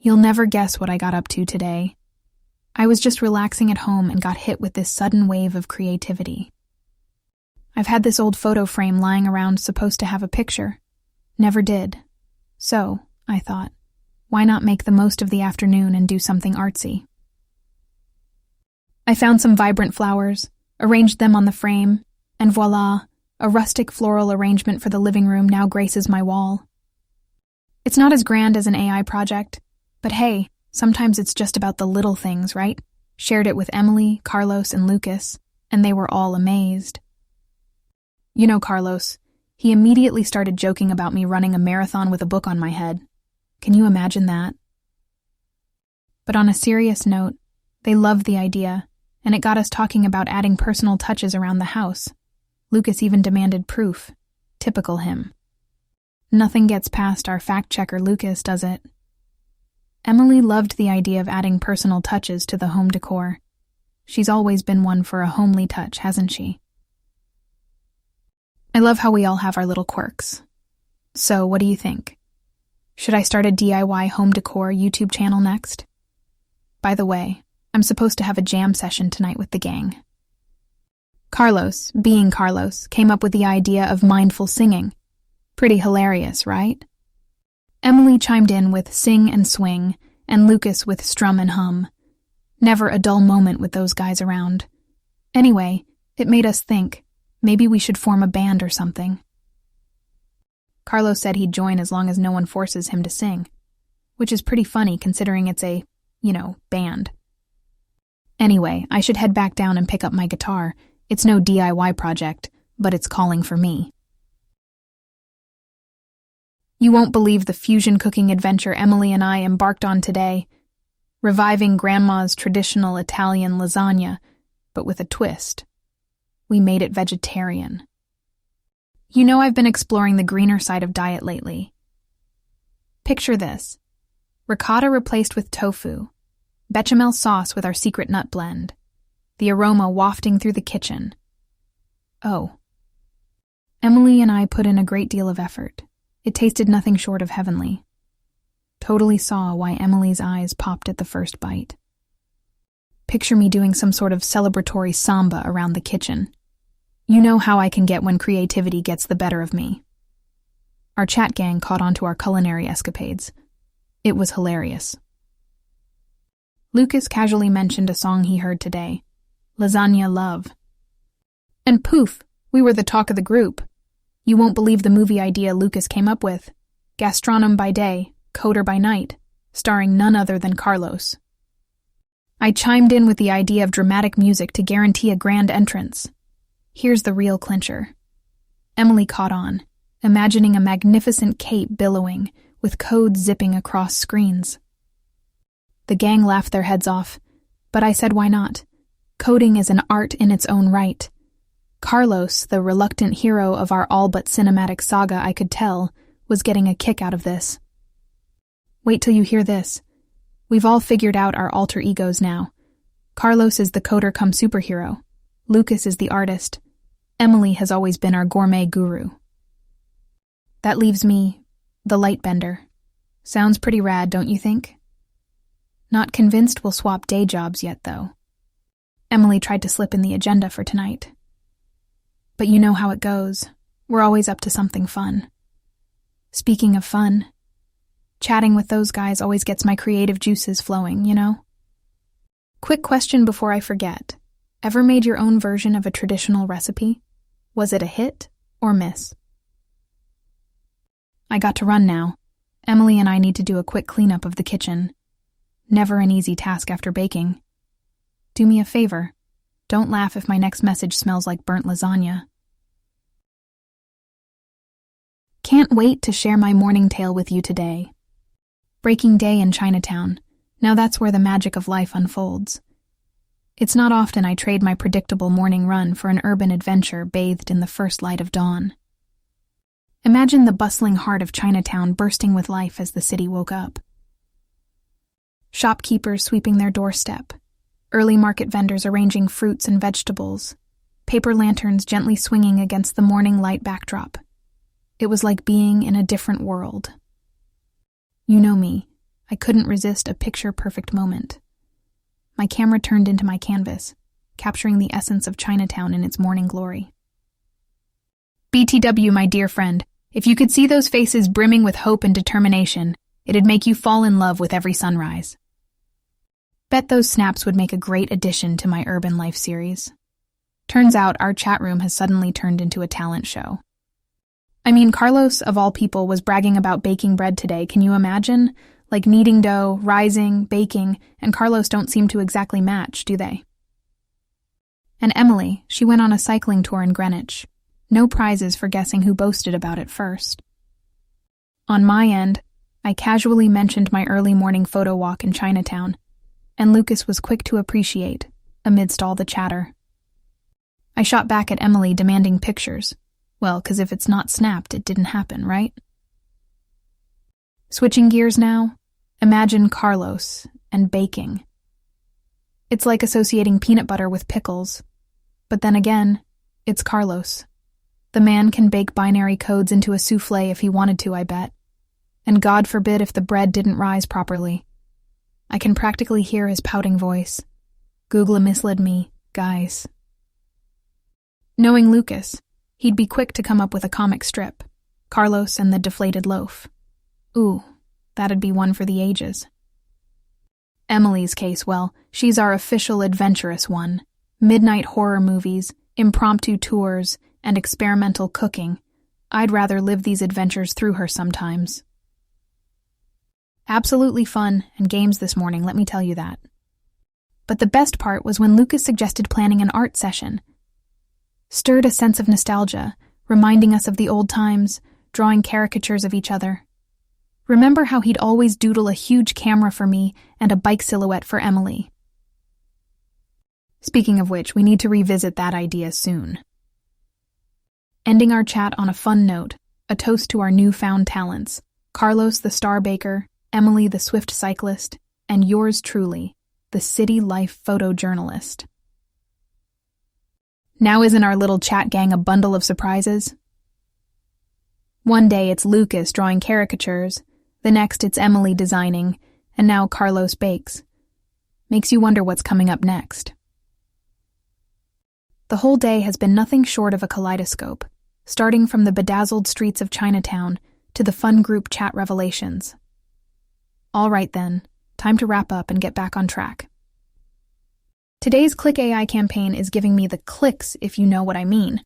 You'll never guess what I got up to today. I was just relaxing at home and got hit with this sudden wave of creativity. I've had this old photo frame lying around supposed to have a picture. Never did. So, I thought, why not make the most of the afternoon and do something artsy? I found some vibrant flowers, arranged them on the frame, and voila, a rustic floral arrangement for the living room now graces my wall. It's not as grand as an AI project, but hey, sometimes it's just about the little things, right? Shared it with Emily, Carlos, and Lucas, and they were all amazed. You know Carlos, he immediately started joking about me running a marathon with a book on my head. Can you imagine that? But on a serious note, they loved the idea, and it got us talking about adding personal touches around the house. Lucas even demanded proof. Typical him. Nothing gets past our fact-checker Lucas, does it? Emily loved the idea of adding personal touches to the home decor. She's always been one for a homely touch, hasn't she? I love how we all have our little quirks. So, what do you think? Should I start a DIY home decor YouTube channel next? By the way, I'm supposed to have a jam session tonight with the gang. Carlos, being Carlos, came up with the idea of mindful singing. Pretty hilarious, right? Emily chimed in with sing and swing, and Lucas with strum and hum. Never a dull moment with those guys around. Anyway, it made us think, maybe we should form a band or something. Carlos said he'd join as long as no one forces him to sing, which is pretty funny considering it's a, band. Anyway, I should head back down and pick up my guitar. It's no DIY project, but it's calling for me. You won't believe the fusion cooking adventure Emily and I embarked on today. Reviving Grandma's traditional Italian lasagna, but with a twist. We made it vegetarian. You know I've been exploring the greener side of diet lately. Picture this. Ricotta replaced with tofu. Bechamel sauce with our secret nut blend. The aroma wafting through the kitchen. Oh. Emily and I put in a great deal of effort. It tasted nothing short of heavenly. Totally saw why Emily's eyes popped at the first bite. Picture me doing some sort of celebratory samba around the kitchen. You know how I can get when creativity gets the better of me. Our chat gang caught on to our culinary escapades. It was hilarious. Lucas casually mentioned a song he heard today, Lasagna Love. And poof, we were the talk of the group. You won't believe the movie idea Lucas came up with. Gastronome by day, coder by night, starring none other than Carlos. I chimed in with the idea of dramatic music to guarantee a grand entrance. Here's the real clincher. Emily caught on, imagining a magnificent cape billowing, with code zipping across screens. The gang laughed their heads off, but I said why not? Coding is an art in its own right. Carlos, the reluctant hero of our all-but cinematic saga, I could tell, was getting a kick out of this. Wait till you hear this. We've all figured out our alter egos now. Carlos is the coder cum superhero. Lucas is the artist. Emily has always been our gourmet guru. That leaves me, the lightbender. Sounds pretty rad, don't you think? Not convinced we'll swap day jobs yet, though. Emily tried to slip in the agenda for tonight. But you know how it goes. We're always up to something fun. Speaking of fun, chatting with those guys always gets my creative juices flowing, you know? Quick question before I forget. Ever made your own version of a traditional recipe? Was it a hit or miss? I got to run now. Emily and I need to do a quick cleanup of the kitchen. Never an easy task after baking. Do me a favor. Don't laugh if my next message smells like burnt lasagna. Can't wait to share my morning tale with you today. Breaking day in Chinatown. Now that's where the magic of life unfolds. It's not often I trade my predictable morning run for an urban adventure bathed in the first light of dawn. Imagine the bustling heart of Chinatown bursting with life as the city woke up. Shopkeepers sweeping their doorstep, early market vendors arranging fruits and vegetables, paper lanterns gently swinging against the morning light backdrop. It was like being in a different world. You know me, I couldn't resist a picture-perfect moment. My camera turned into my canvas, capturing the essence of Chinatown in its morning glory. BTW, my dear friend, if you could see those faces brimming with hope and determination, it'd make you fall in love with every sunrise. Bet those snaps would make a great addition to my urban life series. Turns out our chat room has suddenly turned into a talent show. I mean, Carlos, of all people, was bragging about baking bread today. Can you imagine? Like kneading dough, rising, baking, and Carlos don't seem to exactly match, do they? And Emily, she went on a cycling tour in Greenwich. No prizes for guessing who boasted about it first. On my end, I casually mentioned my early morning photo walk in Chinatown, and Lucas was quick to appreciate, amidst all the chatter. I shot back at Emily demanding pictures. Well, 'cause if it's not snapped, it didn't happen, right? Switching gears now, imagine Carlos and baking. It's like associating peanut butter with pickles. But then again, it's Carlos. The man can bake binary codes into a soufflé if he wanted to, I bet. And God forbid if the bread didn't rise properly. I can practically hear his pouting voice. Google misled me, guys. Knowing Lucas, he'd be quick to come up with a comic strip. Carlos and the deflated loaf. Ooh, that'd be one for the ages. Emily's case, well, she's our official adventurous one. Midnight horror movies, impromptu tours, and experimental cooking. I'd rather live these adventures through her sometimes. Absolutely fun and games this morning, let me tell you that. But the best part was when Lucas suggested planning an art session. Stirred a sense of nostalgia, reminding us of the old times, drawing caricatures of each other. Remember how he'd always doodle a huge camera for me and a bike silhouette for Emily. Speaking of which, we need to revisit that idea soon. Ending our chat on a fun note, a toast to our newfound talents, Carlos the star baker, Emily the swift cyclist, and yours truly, the city life photojournalist. Now isn't our little chat gang a bundle of surprises? One day it's Lucas drawing caricatures, the next it's Emily designing, and now Carlos bakes. Makes you wonder what's coming up next. The whole day has been nothing short of a kaleidoscope, starting from the bedazzled streets of Chinatown to the fun group chat revelations. All right then, time to wrap up and get back on track. Today's Click AI campaign is giving me the clicks, if you know what I mean.